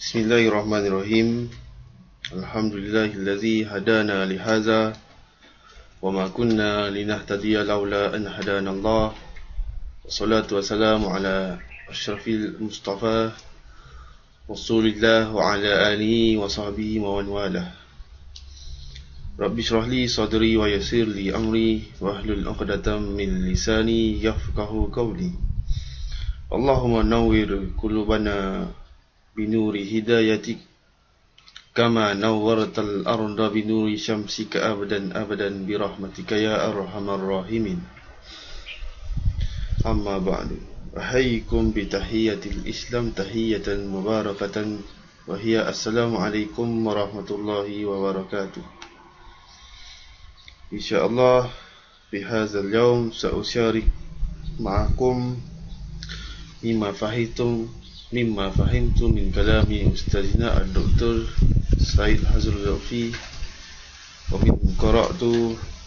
Bismillahirrahmanirrahim. Alhamdulillahilladzi hadana lihadza wa ma kunna linahtadiya laula an hadanallah. Wassalatu wassalamu ala asyrafil mustafa Rasulillah wa ala alihi wa sahbihi wa man walah. Rabbi shrah li sadri wa yassir li amri wahlul 'uqdatam min lisani yafqahu qawli. Allahumma nawwir qulubana binuri hidayatik kama nawwartal arda binuri syamsika abadan abadan birahmatika ya arhamar rahimin. Amma ba'du. Ahayyikum bitahiyatil Islam tahiyatan mubarakatan wa hiya assalamu alaikum warahmatullahi wabarakatuh. Insyaallah fi hadzal yawm sa'usyarik ma'akum mimma fahimtu min kalami ustazina al-doktor Said Hazrul Zaufi wa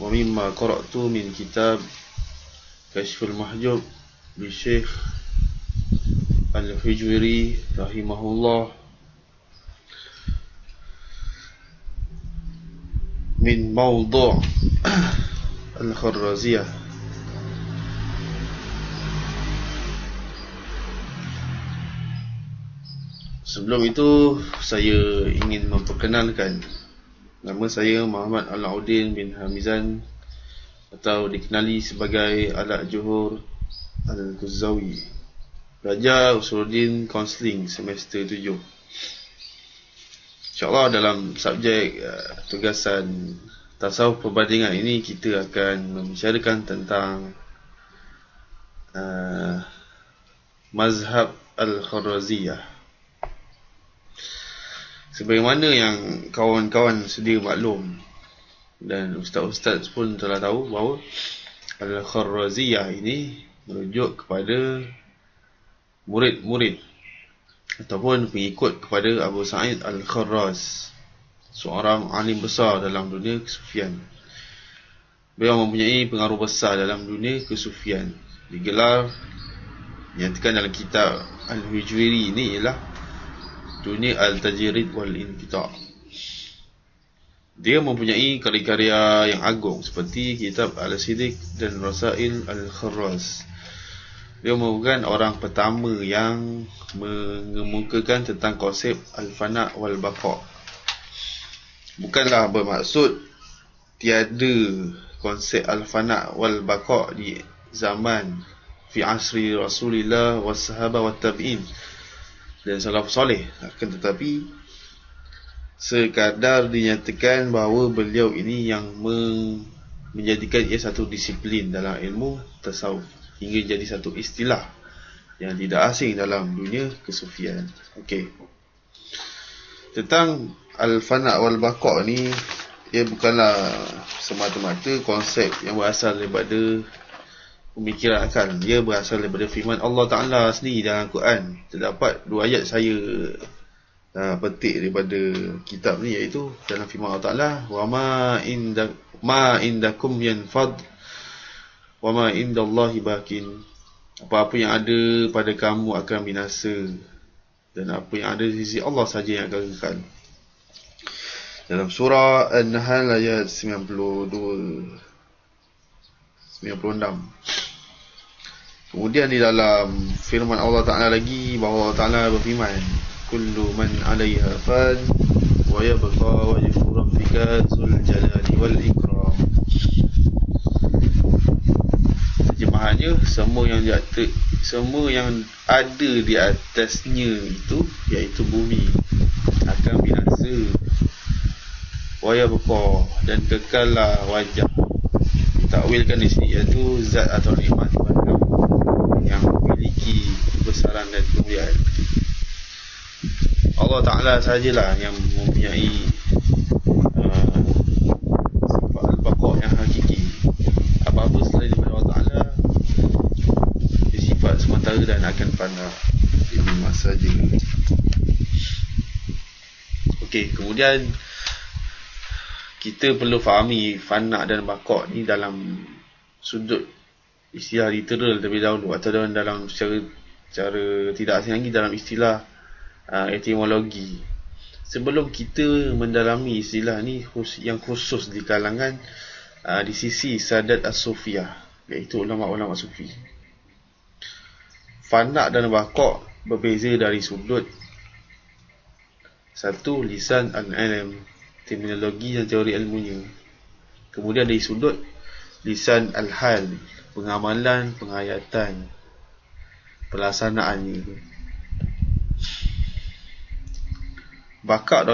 mimma qara'tu min kitab Kashful Mahjub li Syekh Al-Hujwiri rahimahullah min mawdu' Al-Kharraziyah. Sebelum itu, saya ingin memperkenalkan nama saya Muhammad Alauddin bin Hamizan atau dikenali sebagai Alak Johor Al-Ghuzawi, pelajar Usuluddin Counselling semester 7. InsyaAllah dalam subjek tugasan tasawuf perbandingan ini kita akan membicarakan tentang mazhab Al-Kharraziyah. Sebagaimana yang kawan-kawan sedia maklum dan ustaz-ustaz pun telah tahu bahawa Al-Kharraziyah ini merujuk kepada murid-murid ataupun pengikut kepada Abu Sa'id Al-Kharraz, seorang alim besar dalam dunia kesufian. Beliau mempunyai pengaruh besar dalam dunia kesufian. Digelar, dinyatakan dalam kitab Al-Hujwiri ini ialah dunia Al-Tajrid wal-Inqita'. Dia mempunyai karya-karya yang agung seperti kitab Al-Siddiq dan Rasail Al-Kharraz. Dia merupakan orang pertama yang mengemukakan tentang konsep Al-Fana' wal-Baqa'. Bukanlah bermaksud tiada konsep Al-Fana' wal-Baqa' di zaman fi asri Rasulillah was-sahabah wat-tabi'in dan salaf soleh, akan tetapi sekadar dinyatakan bahawa beliau ini yang menjadikan ia satu disiplin dalam ilmu tasawuf hingga jadi satu istilah yang tidak asing dalam dunia kesufian. Okey. Tentang Al-Fana' wal-Baqa' ni, ia bukanlah semata-mata konsep yang berasal daripada pemikiran akal. Dia berasal daripada firman Allah Ta'ala sendiri dalam Quran. Terdapat dua ayat saya petik daripada kitab ni, iaitu dalam firman Allah Ta'ala, wa ma indakum yanfad wa ma indallahi bakin. Apa-apa yang ada pada kamu akan binasa, dan apa yang ada di sisi Allah saja yang akan kekal. Dalam surah An-Nahl ayat 96. Kemudian di dalam firman Allah Ta'ala lagi, bahawa Allah Ta'ala berfirman, kullu man 'alaiha fan wa yabqa wajhu rabbika dzul jalali wal ikram. Terjemahannya, semua yang ada di atasnya itu, iaitu bumi, akan binasa. Wa yabqa, dan kekallah wajah. Ditakwilkan di sini iaitu zat atau nikmat yang memiliki kebesaran dan kemuliaan. Allah Ta'ala sajalah yang mempunyai sifat al-baqa' yang hakiki. Apa-apa selain daripada Allah Ta'ala bersifat sementara dan akan fana di masa saja. Okey, kemudian kita perlu fahami fana' dan baqa' ni dalam sudut istilah literal terlebih dahulu, atau dalam secara tidak asing lagi dalam istilah etimologi. Sebelum kita mendalami istilah ni yang khusus di kalangan di sisi Sadat As-Sufiyah, iaitu ulama-ulama sufi, fana dan baqa' berbeza dari sudut satu, lisan al-ilm, terminologi dan teori ilmunya. Kemudian dari sudut lisan al-hal, pengamalan, penghayatan, pelaksanaannya. Baqa'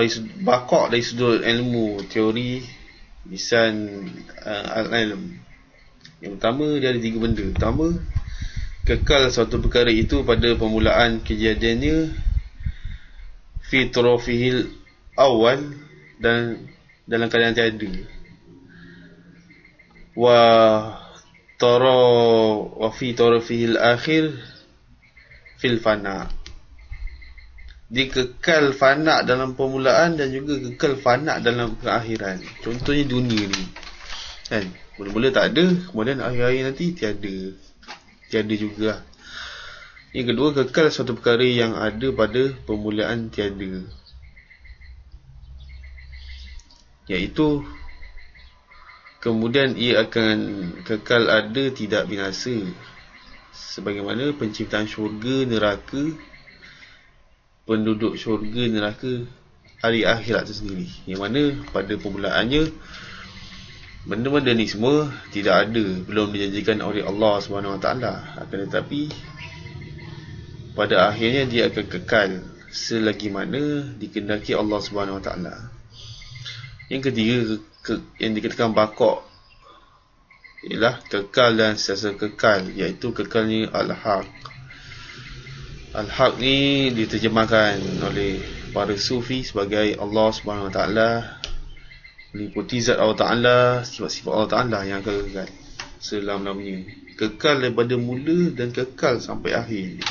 dari sudut ilmu, teori, lisan al-ilm. Yang pertama, dia ada 3 benda. Pertama, kekal suatu perkara itu pada permulaan kejadiannya fi turafihil awal, dan dalam keadaan tiada. Wa fi turafihil akhir fil fana. Dia kekal fana dalam permulaan dan juga kekal fana dalam keakhiran. Contohnya dunia ni, kan, mula-mula tak ada, kemudian akhir-akhir nanti tiada juga. Yang kedua, kekal suatu perkara yang ada pada permulaan tiada, iaitu kemudian ia akan kekal ada, tidak binasa, sebagaimana penciptaan syurga, neraka, penduduk syurga, neraka, hari akhirat itu sendiri, yang mana pada permulaannya benda-benda ni semua tidak ada, belum dijanjikan oleh Allah SWT. Akan tetapi pada akhirnya dia akan kekal selagi mana dikehendaki Allah SWT. Yang ketiga, yang dikatakan baqa' ialah kekal dan sentiasa kekal, iaitu kekalnya al-haq. Al-haq ni diterjemahkan oleh para sufi sebagai Allah SWT, meliputi zat Allah Ta'ala, sifat-sifat Allah Ta'ala yang akan kekal selama-lamanya, kekal daripada mula dan kekal sampai akhir.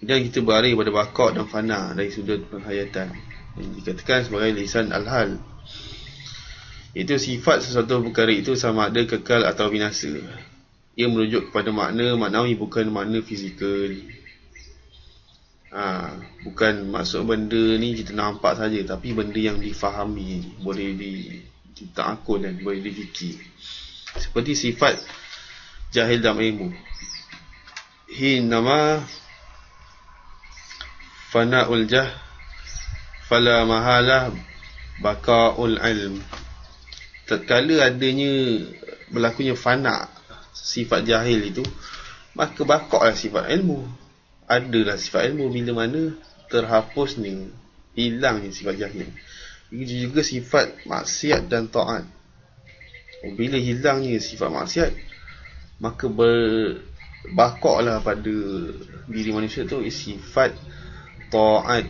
Dan kita beralih pada baqa' dan fana dari sudut penghayatan, yang dikatakan sebagai lisan al-hal, iaitu sifat sesuatu perkara itu sama ada kekal atau binasa. Ia merujuk kepada makna maknawi, bukan makna fizikal. Bukan maksud benda ni kita nampak saja, tapi benda yang difahami, boleh dita'akul dan boleh difikir. Seperti sifat jahil dalam ilmu, hinama fana'ul jah fala mahalah baqa'ul ilm. Tatkala adanya berlakunya fana, sifat jahil itu, maka baqa' lah sifat ilmu. Adalah sifat ilmu bila mana terhapusnya, hilangnya sifat jahil. Begitu juga sifat maksiat dan ta'at. Bila hilangnya sifat maksiat, maka baqa' lah pada diri manusia tu sifat ta'at,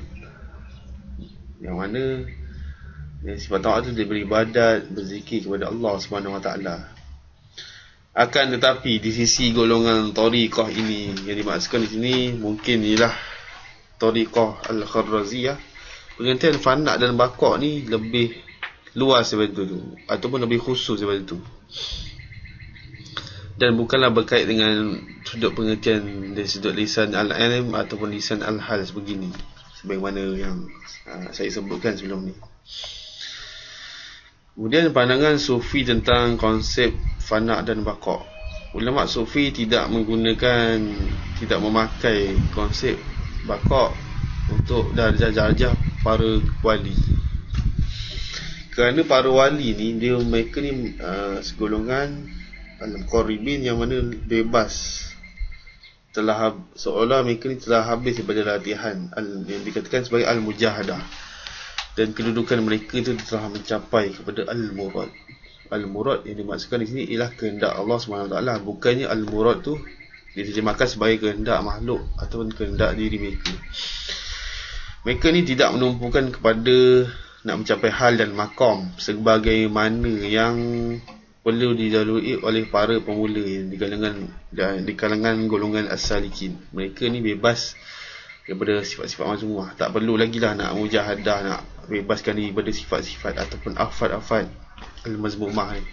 yang mana sifat ta'at tu dia beribadat, berzikir kepada Allah SWT. Akan tetapi di sisi golongan tariqah ini, yang dimaksudkan di sini mungkin ialah tariqah al-Kharraziyah, pengertian fana dan baqa' ni lebih luas daripada itu, ataupun lebih khusus daripada itu, dan bukanlah berkait dengan sudut pengertian dari sudut lisan al-ilm ataupun lisan al-hal sebegini, sebagaimana yang saya sebutkan sebelum ni. Kemudian pandangan sufi tentang konsep fana dan baqa'. Ulama sufi tidak memakai konsep baqa' untuk darjah-darjah para wali. Kerana para wali ni, mereka ni segolongan al-muqarribin, yang mana bebas, seolah mereka ni telah habis daripada latihan yang dikatakan sebagai al-mujahadah, dan kedudukan mereka itu telah mencapai kepada al-murad. Al-murad yang dimaksudkan di sini ialah kehendak Allah SWT. Bukannya al-murad tu diterjemahkan sebagai kehendak makhluk ataupun kehendak diri mereka. Mereka ni tidak menumpukan kepada nak mencapai hal dan maqam sebagaimana yang perlu dilalui oleh para pemula yang di kalangan golongan as-salikin. Mereka ni bebas daripada sifat-sifat mazmumah. Tak perlu lagi lah nak mujahadah, nak bebaskan diri daripada sifat-sifat ataupun afad-afad al-mazmumah ni.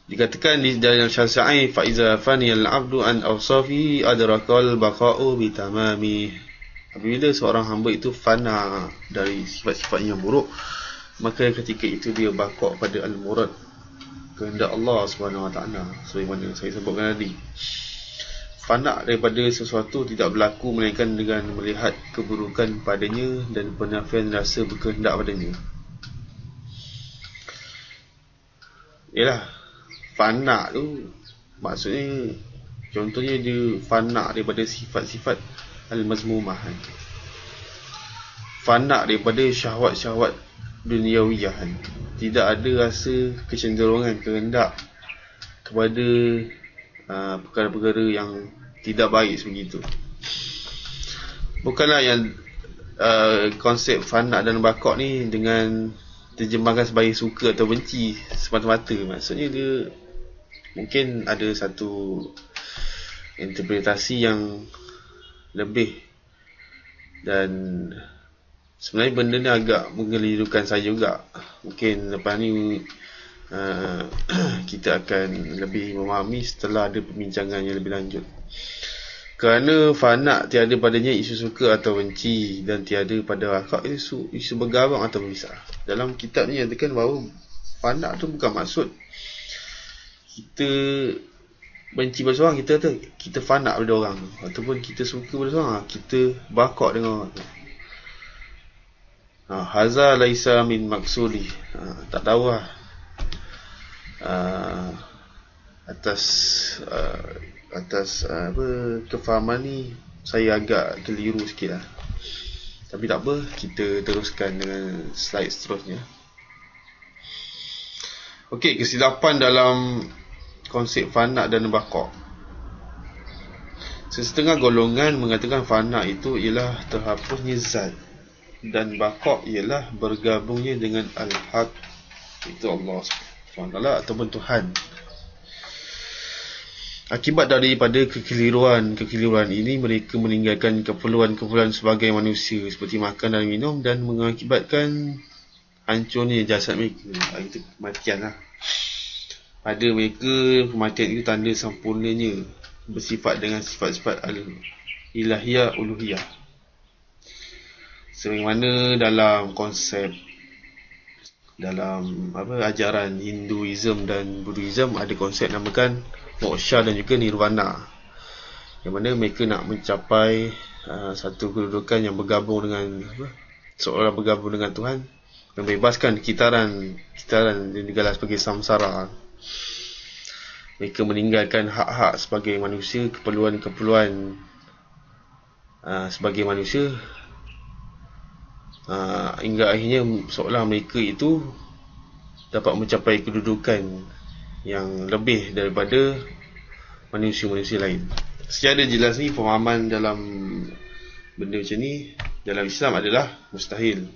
Dikatakan di dalam Syafi'i, fa iza faniyal 'abdu an awsafi adrakal baqa'u bitamami. Apabila seorang hamba itu fana dari sifat-sifat yang buruk, maka ketika itu dia baqa' pada al-murad, kehendak Allah Subhanahu Wa Taala. Sebagaimana saya sebutkan tadi, fana daripada sesuatu tidak berlaku melainkan dengan melihat keburukan padanya dan penafian rasa berkehendak padanya. Yalah, fana tu maksudnya, contohnya dia fana daripada sifat-sifat al-mazmumah, fana daripada syahwat-syahwat duniawiyah, tidak ada rasa kecenderungan, kehendak kepada perkara-perkara yang tidak baik sebegitu. Bukanlah yang konsep fana dan baqa' ni dengan terjemahkan sebagai suka atau benci semata-mata. Maksudnya dia mungkin ada satu interpretasi yang lebih, dan sebenarnya benda ni agak menggelirukan saya juga. Mungkin lepas ni kita akan lebih memahami setelah ada perbincangan yang lebih lanjut. Kerana fana tiada padanya isu suka atau benci, dan tiada pada akak isu bergabung atau berpisah. Dalam kitab ni nyatakan bahawa fana tu bukan maksud kita benci pada seorang, kita fana pada orang, ataupun kita suka pada seorang, kita baqa' dengan orang tu. Haza laisa min maksudi. Tak tahu lah. Atas kefahaman ni saya agak keliru sikit lah. Tapi tak apa, kita teruskan dengan slide seterusnya. Okey, kesilapan dalam konsep fana dan baqa'. Sesetengah golongan mengatakan fana itu ialah terhapusnya zat, dan baqa' ialah bergabungnya dengan al-haq, itu Allah SWT ataupun Tuhan. Akibat daripada kekeliruan ini, mereka meninggalkan keperluan-keperluan sebagai manusia seperti makan dan minum, dan mengakibatkan hancurnya jasad mereka. Itu kematian lah. Pada mereka, kematian itu tanda sempurnanya bersifat dengan sifat-sifat al-ilahiyah, uluhiyah. Sebagaimana dalam konsep, dalam ajaran Hinduism dan Buddhism, ada konsep namakan moksha dan juga nirvana, yang mana mereka nak mencapai satu kedudukan yang bergabung dengan seolah bergabung dengan Tuhan, membebaskan kitaran yang digelar sebagai samsara. Mereka meninggalkan hak-hak sebagai manusia, keperluan-keperluan sebagai manusia, hingga akhirnya seolah mereka itu dapat mencapai kedudukan yang lebih daripada manusia-manusia lain. Secara jelas ni, pemahaman dalam benda macam ni dalam Islam adalah mustahil.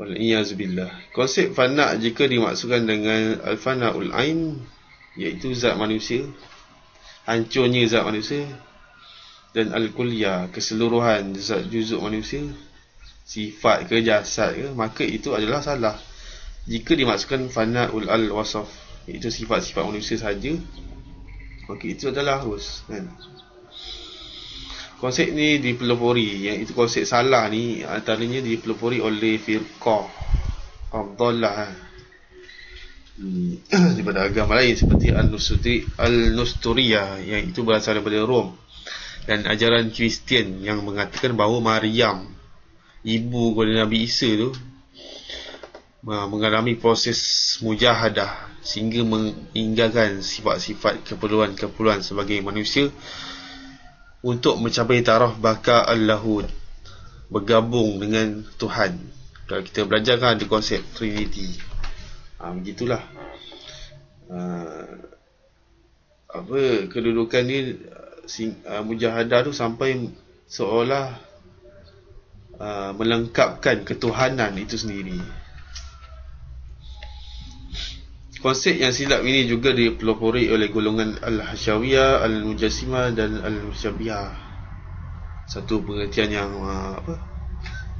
Wal-iyazubillah. Konsep fana jika dimaksudkan dengan al-fana'ul ain, iaitu zat manusia, hancurnya zat manusia, dan al-kulliyah, keseluruhan zat juzuk manusia, sifat ke jasad ke, maka itu adalah salah. Jika dimaksudkan fana'ul al-wasaf, iaitu sifat-sifat manusia saja, maka itu adalah harus, kan? Konsep ni dipelopori, yang itu konsep salah ni antaranya dipelopori oleh firqah Abdullah daripada agama lain seperti Al-Nusturiyah, yang itu berasal daripada Rom, dan ajaran Kristian yang mengatakan bahawa Maryam, ibu kepada Nabi Isa tu, mengalami proses mujahadah sehingga meninggalkan sifat-sifat keperluan-keperluan sebagai manusia untuk mencapai taraf baka al-lahud, bergabung dengan Tuhan. Kalau kita belajar kan ada konsep Trinity, begitulah. Kedudukan ni mujahadah tu sampai seolah melengkapkan ketuhanan itu sendiri. Konsep yang silap ini juga dipelopori oleh golongan Al-Hashawiyah, Al-Mujassimah dan Al-Musyabbihah. Satu pengertian yang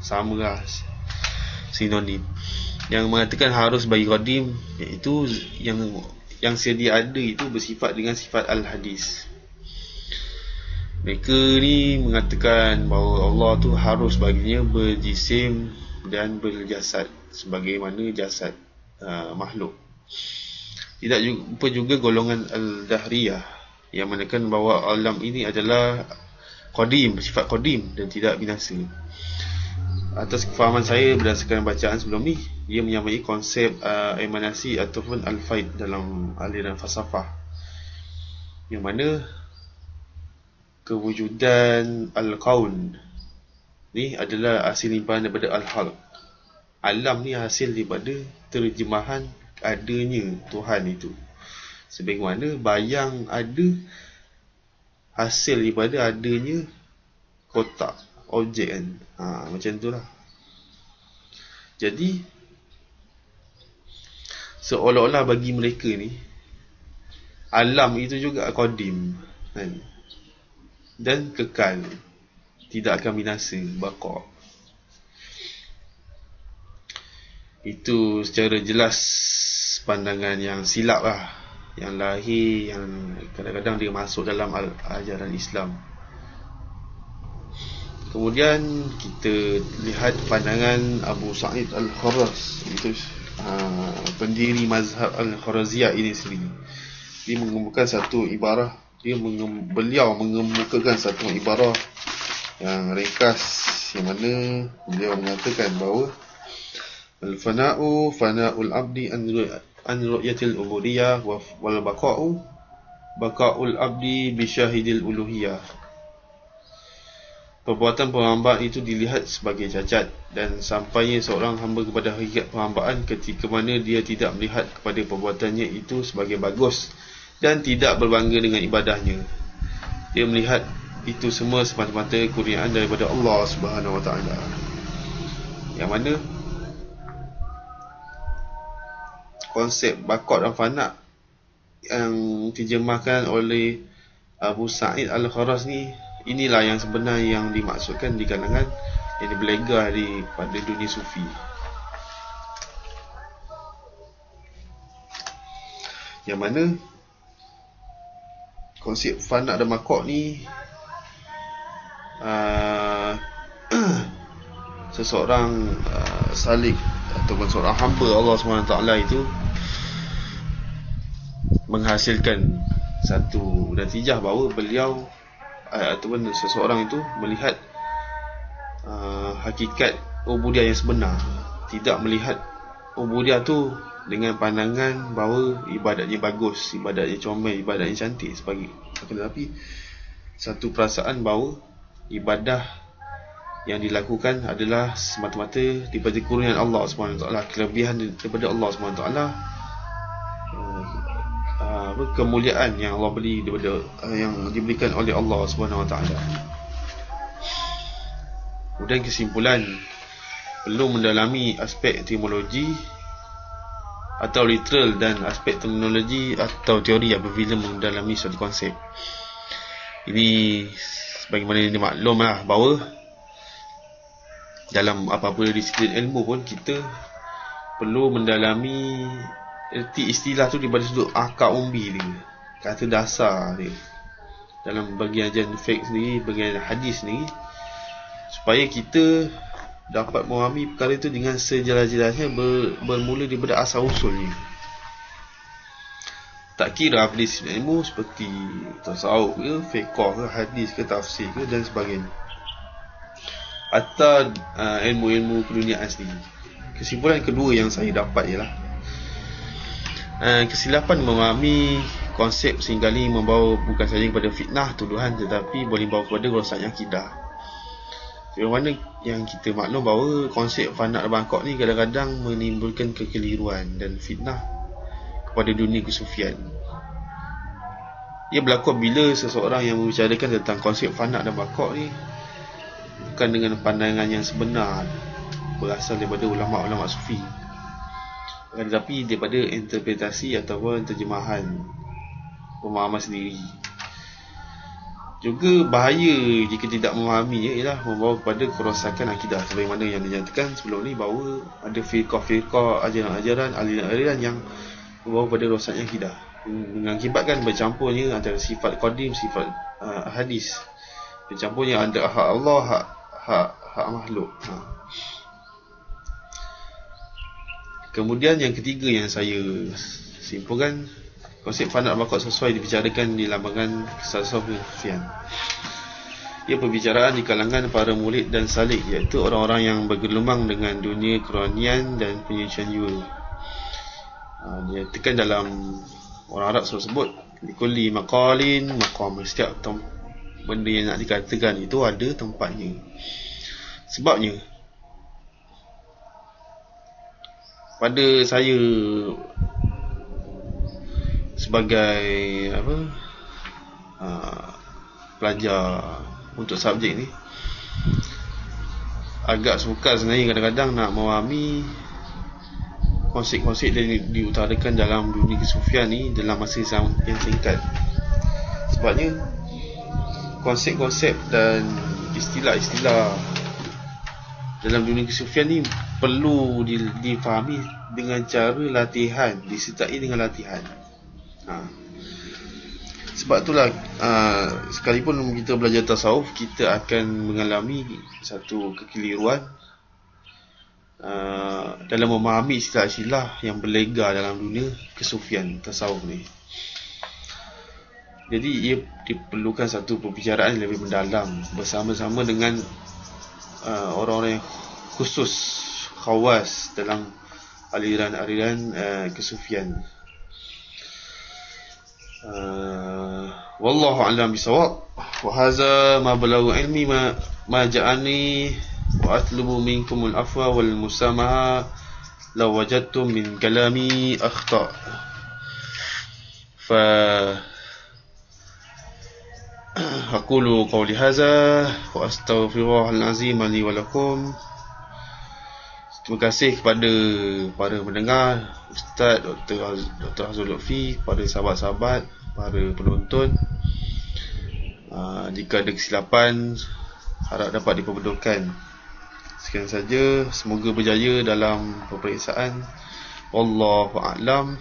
sama lah, sinonim. yang mengatakan harus bagi qadim, iaitu yang sedia ada itu bersifat dengan sifat al-hadis. Mereka ni mengatakan bahawa Allah tu harus baginya berjisim dan berjasad sebagaimana jasad makhluk. Tidak jumpa juga golongan al-dahriyah yang mengatakan bahawa alam ini adalah qadim, bersifat qadim dan tidak binasa. Atas kefahaman saya berdasarkan bacaan sebelum ni, dia menyamai konsep emanasi ataupun al-faid dalam aliran falsafah, yang mana kewujudan al-kaun ni adalah hasil limpahan daripada al-khalq. Alam ni hasil daripada terjemahan adanya Tuhan itu. Sebagaimana bayang ada hasil daripada adanya kotak, objek kan. Macam tu lah. Jadi seolah-olah bagi mereka ni alam itu juga qadim kan? Dan kekal, tidak akan binasa, baqa. Itu secara jelas pandangan yang silap lah, yang lahir, yang kadang-kadang dia masuk dalam ajaran Islam. Kemudian kita lihat pandangan Abu Sa'id Al-Kharraz, itu pendiri mazhab Al-Kharaziyah ini sendiri. Dia mengemukakan satu ibarah, beliau mengemukakan satu ibarah yang ringkas, yang mana beliau mengatakan bahawa al-fana'u fana'ul abdi an ru'yatil ubudiyah wal baqa'u baqa'ul abdi bi syahidil uluhiyah. Perbuatan perhambaan itu dilihat sebagai cacat, dan sampainya seorang hamba kepada hakikat perhambaan ketika mana dia tidak melihat kepada perbuatannya itu sebagai bagus dan tidak berbangga dengan ibadahnya. Dia melihat itu semua semata-mata kurniaan daripada Allah Subhanahu Wa Taala. Yang mana konsep baqa dan fana yang diterjemahkan oleh Abu Sa'id Al-Kharaz ni, inilah yang sebenar yang dimaksudkan di kalangan yang dibelega pada dunia sufi. Yang mana konsep fana dan baqa ni seseorang salik ataupun seorang hamba Allah SWT itu menghasilkan satu natijah bahawa beliau ataupun seseorang itu melihat hakikat ubudiyah yang sebenar, tidak melihat ubudiyah tu dengan pandangan bahawa ibadatnya bagus, ibadatnya comel, ibadatnya cantik sebagai, tetapi satu perasaan bahawa ibadah yang dilakukan adalah semata-mata daripada kurniaan Allah SWT, kelebihan daripada Allah SWT, kemuliaan yang Allah beri daripada yang diberikan oleh Allah SWT. Kemudian kesimpulan, perlu mendalami aspek etimologi atau literal dan aspek terminologi atau teori apabila mendalami suatu konsep. Ini sebagaimana dimaklumlah bahawa dalam apa-apa disiplin ilmu pun kita perlu mendalami erti istilah tu daripada sudut akar umbi dia, kata dasar dia dalam bagian ajaran fiqh sendiri, bagian hadis sendiri, supaya kita dapat memahami perkara itu dengan sejelas-jelasnya, bermula daripada asal usulnya. Tak kira apa disiplin ilmu seperti tasawuf ke, fiqh ke, hadis ke, tafsir ke dan sebagainya, atau ilmu-ilmu keduniaan sendiri. Kesimpulan kedua yang saya dapat ialah kesilapan memahami konsep seringkali membawa bukan sahaja kepada fitnah, tuduhan, tetapi boleh membawa kepada rosaknya akidah. Sebagaimana yang kita maklum bahawa konsep fana dan bangkok ni kadang-kadang menimbulkan kekeliruan dan fitnah kepada dunia kesufian. Ia berlaku bila seseorang yang membicarakan tentang konsep fana dan bangkok ni bukan dengan pandangan yang sebenar berasal daripada ulama-ulama sufi, tetapi daripada interpretasi ataupun terjemahan pemahaman sendiri. Juga bahaya jika tidak memahaminya ialah membawa kepada kerosakan akidah, sebagaimana yang dinyatakan sebelum ni bahawa ada firqah-firqah, ajaran-ajaran, aliran-aliran yang membawa kepada rosaknya akidah, mengakibatkan bercampurnya antara sifat qadim, sifat hadis, bercampurnya antara hak Allah, hak makhluk. Kemudian yang ketiga yang saya simpulkan, konsep fanat bakot sesuai dibicarakan di lambangan Tasawuf Sufyan. Ia perbicaraan di kalangan para murid dan salik, iaitu orang-orang yang bergelumang dengan dunia kerohanian dan penyucian jiwa. Dia tekan dalam orang Arab sebut likulli maqalin maqam, setiap benda yang nak dikatakan itu ada tempatnya. Sebabnya pada saya sebagai pelajar untuk subjek ni, agak sukar sebenarnya kadang-kadang nak memahami konsep-konsep yang diutarakan dalam dunia kesufian ni dalam masa yang singkat. Sebabnya konsep-konsep dan istilah-istilah dalam dunia kesufian ni perlu difahami dengan cara latihan, disertai dengan latihan. Sebab itulah sekalipun kita belajar tasawuf, kita akan mengalami satu kekeliruan dalam memahami istilah-istilah yang berlega dalam dunia kesufian tasawuf ni. Jadi ia diperlukan satu perbicaraan yang lebih mendalam bersama-sama dengan orang-orang yang khusus, khawas dalam aliran-aliran kesufian. Wallahu a'lam bisawab. Wa hadza ma balagha ilmi ma ja'ani wa atlubu minkum al-afwa wal musamaha law wajadtum min kalami akhta. Fa aqulu qawli hadza wa astaghfirullahal azim li wa lakum. Terima kasih kepada para pendengar, Ustaz Dr. Hazrul Lutfi, para sahabat-sahabat, para penonton. Jika ada kesilapan, harap dapat diperbetulkan. Sekian saja, semoga berjaya dalam peperiksaan. Wallahu a'lam.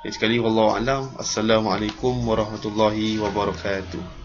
Sekali wallahu a'lam. Assalamualaikum warahmatullahi wabarakatuh.